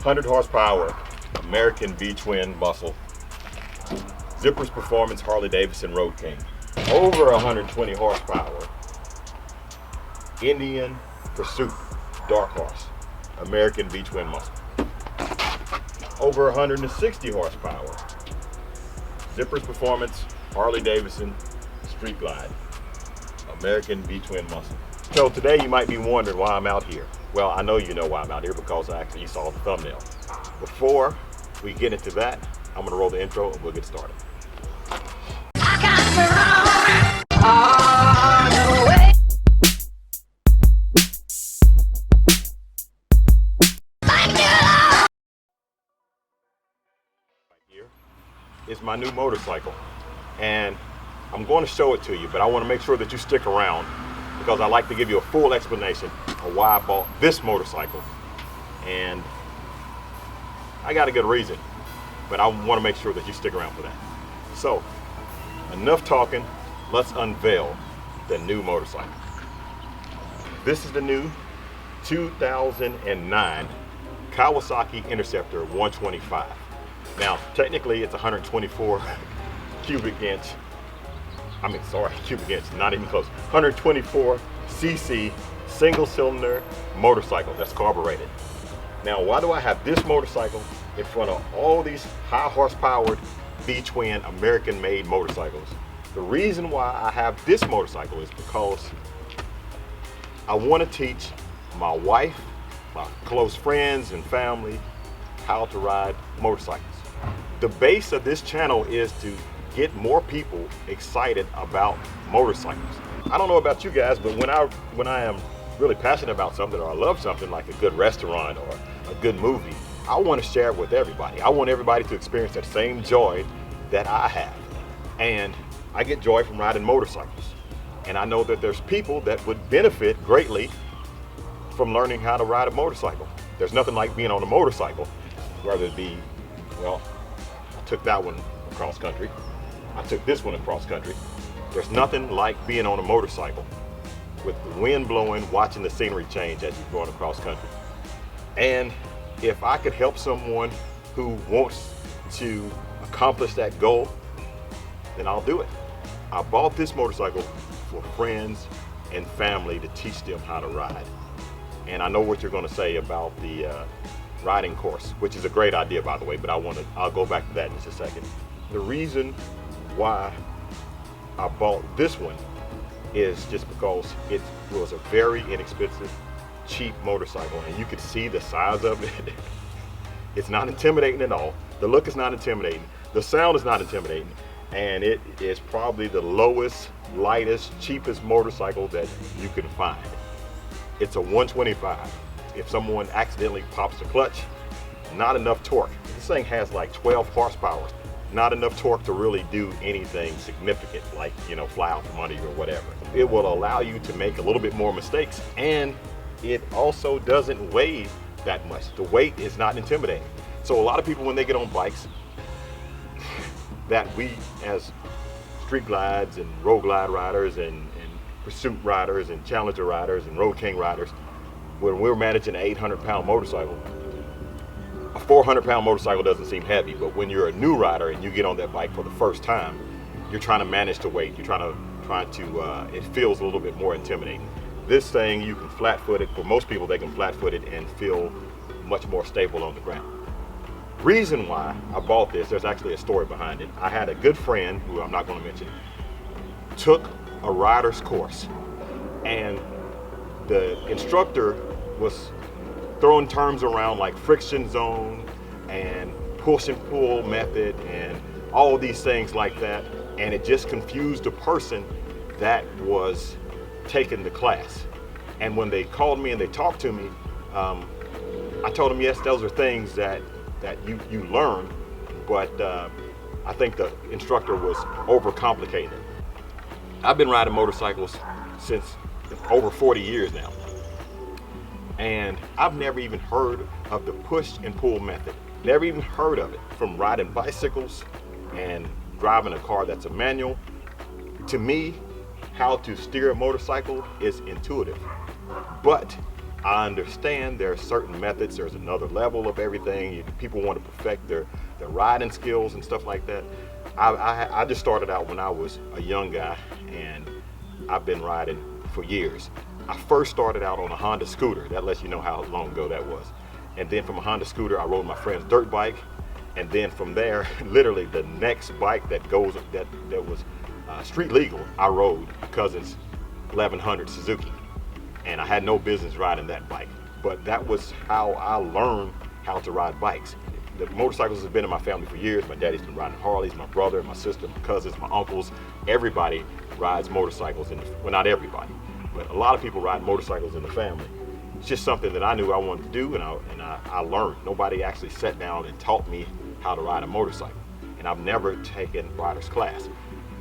100 horsepower American V-twin muscle, Zippers Performance Harley-Davidson Road King. Over 120 horsepower Indian Pursuit Dark Horse American V-twin muscle. Over 160 horsepower Zippers Performance Harley-Davidson Street Glide American V-twin muscle. So today you might be wondering why I'm out here. Well, I know you know why I'm out here because you saw the thumbnail. Before we get into that, I'm gonna roll the intro and we'll get started. Here is my new motorcycle, and I'm going to show it to you, but I want to make sure that you stick around because I like to give you a full explanation of why I bought this motorcycle. And I got a good reason, but I want to make sure that you stick around for that. So, enough talking, let's unveil the new motorcycle. This is the new 2009 Kawasaki Interceptor 125. Now, technically it's 124 cubic inch, not even close. 124 cc single cylinder motorcycle that's carbureted. Now, why do I have this motorcycle in front of all these high horsepowered V-twin American made motorcycles? The reason why I have this motorcycle is because I want to teach my wife, my close friends and family how to ride motorcycles. The base of this channel is to get more people excited about motorcycles. I don't know about you guys, but when I am really passionate about something or I love something like a good restaurant or a good movie, I want to share it with everybody. I want everybody to experience that same joy that I have. And I get joy from riding motorcycles. And I know that there's people that would benefit greatly from learning how to ride a motorcycle. There's nothing like being on a motorcycle, whether it be, well, I took that one across country. I took this one across country. There's nothing like being on a motorcycle with the wind blowing, watching the scenery change as you're going across country. And if I could help someone who wants to accomplish that goal, then I'll do it. I bought this motorcycle for friends and family to teach them how to ride. And I know what you're going to say about the riding course, which is a great idea, by the way, but I'll go back to that in just a second. The reason why I bought this one is just because it was a very inexpensive, cheap motorcycle, and you could see the size of it. It's not intimidating at all. The look is not intimidating. The sound is not intimidating. And it is probably the lowest, lightest, cheapest motorcycle that you can find. It's a 125. If someone accidentally pops the clutch, not enough torque. This thing has like 12 horsepower. Not enough torque to really do anything significant, like, fly out from under you or whatever. It will allow you to make a little bit more mistakes, and it also doesn't weigh that much. The weight is not intimidating. So a lot of people, when they get on bikes, that we as street glides and road glide riders and pursuit riders and challenger riders and road king riders, when we're managing an 800-pound motorcycle, a 400-pound motorcycle doesn't seem heavy, but when you're a new rider and you get on that bike for the first time, you're trying to manage the weight. You're trying to it feels a little bit more intimidating. This thing, you can flat-foot it. For most people, they can flat-foot it and feel much more stable on the ground. Reason why I bought this, there's actually a story behind it. I had a good friend, who I'm not going to mention, took a rider's course, and the instructor was throwing terms around like friction zone and push and pull method and all these things like that, and it just confused the person that was taking the class. And when they called me and they talked to me, I told them, yes, those are things that you learn, but I think the instructor was overcomplicating it. I've been riding motorcycles since over 40 years now, and I've never even heard of the push and pull method. Never even heard of it. From riding bicycles and driving a car that's a manual, to me, how to steer a motorcycle is intuitive. But I understand there are certain methods, there's another level of everything. People want to perfect their riding skills and stuff like that. I just started out when I was a young guy, and I've been riding for years. I first started out on a Honda scooter. That lets you know how long ago that was. And then from a Honda scooter, I rode my friend's dirt bike. And then from there, literally the next bike that was street legal, I rode my cousin's 1100 Suzuki. And I had no business riding that bike. But that was how I learned how to ride bikes. The motorcycles have been in my family for years. My daddy's been riding Harleys, my brother, my sister, my cousins, my uncles. Everybody rides motorcycles, well, not everybody, but a lot of people ride motorcycles in the family. It's just something that I knew I wanted to do, and I learned. Nobody actually sat down and taught me how to ride a motorcycle. And I've never taken rider's class.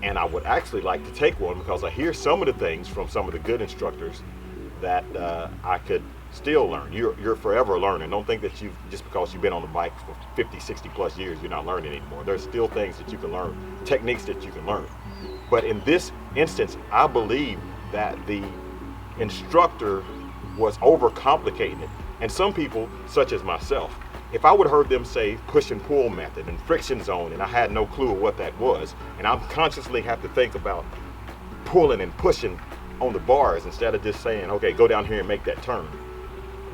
And I would actually like to take one, because I hear some of the things from some of the good instructors that I could still learn. You're forever learning. Don't think that just because you've been on the bike for 50, 60 plus years, you're not learning anymore. There's still things that you can learn, techniques that you can learn. But in this instance, I believe that the instructor was overcomplicating it. And some people, such as myself, if I would have heard them say push and pull method and friction zone, and I had no clue of what that was, and I consciously have to think about pulling and pushing on the bars instead of just saying, okay, go down here and make that turn.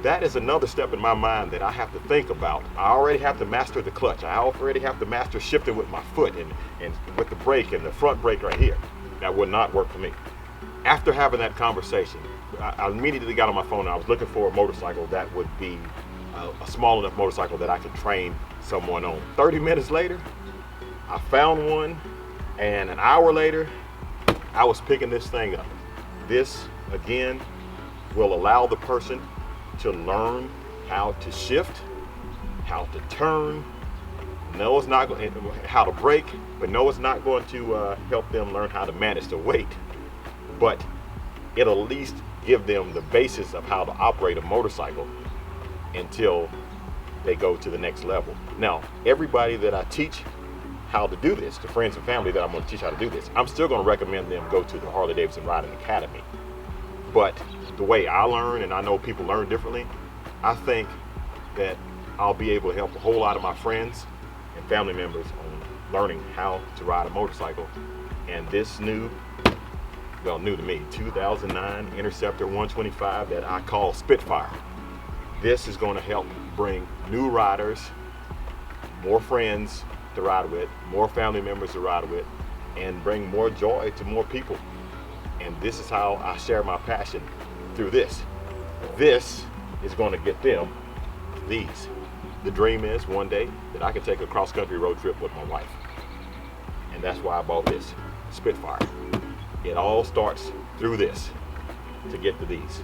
That is another step in my mind that I have to think about. I already have to master the clutch. I already have to master shifting with my foot and with the brake and the front brake right here. That would not work for me. After having that conversation, I immediately got on my phone and I was looking for a motorcycle that would be a small enough motorcycle that I could train someone on. 30 minutes later, I found one, and an hour later, I was picking this thing up. This, again, will allow the person to learn how to shift, how to turn. No, it's not going how to brake, but no, it's not going to help them learn how to manage the weight. But it'll at least give them the basis of how to operate a motorcycle until they go to the next level. Now, everybody that I teach how to do this, to friends and family that I'm going to teach how to do this, I'm still going to recommend them go to the Harley-Davidson Riding Academy. But the way I learn, and I know people learn differently, I think that I'll be able to help a whole lot of my friends and family members on learning how to ride a motorcycle. And this new to me, 2009 Interceptor 125 that I call Spitfire. This is going to help bring new riders, more friends to ride with, more family members to ride with, and bring more joy to more people. And this is how I share my passion through this. This is going to get them these. The dream is one day that I can take a cross-country road trip with my wife. And that's why I bought this Spitfire. It all starts through this to get to these.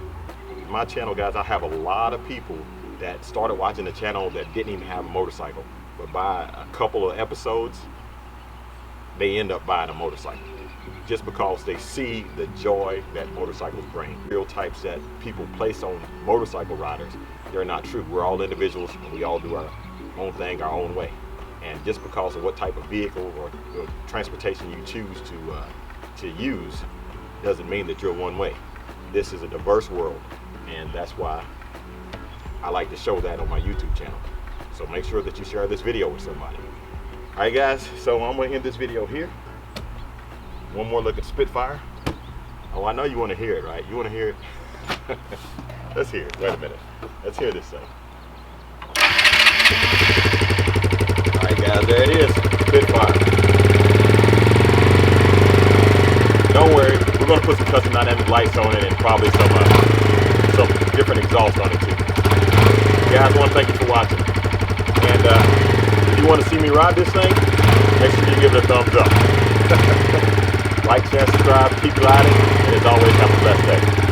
My channel, guys, I have a lot of people that started watching the channel that didn't even have a motorcycle, but by a couple of episodes, they end up buying a motorcycle just because they see the joy that motorcycles bring. Stereotypes that people place on motorcycle riders, they're not true. We're all individuals and we all do our own thing our own way. And just because of what type of vehicle or transportation you choose to use doesn't mean that you're one way. This is a diverse world, and that's why I like to show that on my YouTube channel. So make sure that you share this video with somebody. All right, guys, so I'm gonna end this video here. One more look at Spitfire. Oh, I know you wanna hear it, right? You wanna hear it? Let's hear it, wait a minute. Let's hear this thing. All right, guys, there it is, Spitfire. Don't worry, we're going to put some custom dynamic lights on it and probably some different exhaust on it too. Guys, I want to thank you for watching. And if you want to see me ride this thing, make sure you give it a thumbs up. Like, share, subscribe, keep gliding, and as always, have a blessed day.